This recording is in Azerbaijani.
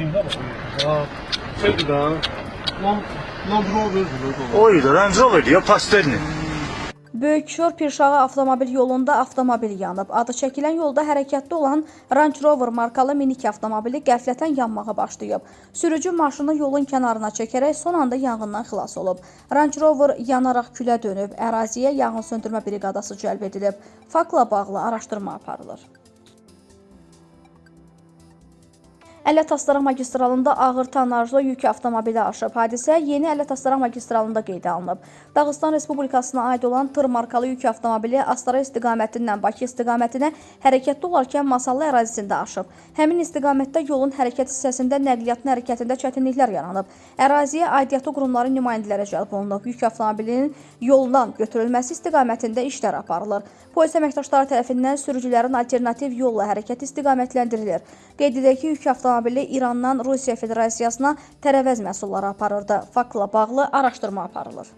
Linda bak. Ha. Şeydi da. Land Rover. Oydu, Range Rover ya, pastelni. Böyükşor Pirşağı avtomobil yolunda avtomobil yanıb. Adı çəkilən yolda hərəkətdə olan Range Rover markalı minik avtomobili qəflətən yanmağa başlayıb. Sürücü maşını yolun kənarına çəkərək son anda yanğından xilas olub. Range Rover yanaraq külə dönüb. Əraziyə yanğın söndürmə briqadası cəlb edilib. Faktla bağlı araşdırma aparılır. Ələt-Astara magistralında ağır tonnajlı yük avtomobili aşıb. Hadisə Yeni Ələt-Astara magistralında qeydə alınıb. Dağıstan Respublikasına aid olan tır markalı yük avtomobili Astara istiqamətindən Bakı istiqamətinə hərəkətdə olarkən Masallı ərazisində aşıb. Həmin istiqamətdə yolun hərəkət hissəsində nəqliyyatın hərəkətində çətinliklər yaranıb. Əraziyə aidiyyatı qurumların nümayəndələri cəlb olunub. Yük avtomobilinin yoldan götürülməsi istiqamətində işlər aparılır. Polis əməkdaşları tərəfindən sürücülərin alternativ yolla hərəkət istiqamətləndirilir. Qeyd edək ki, yük avtomobili İrandan Rusiya Federasiyasına tərəvəz məhsulları aparırdı. Faktla bağlı araşdırma aparılır.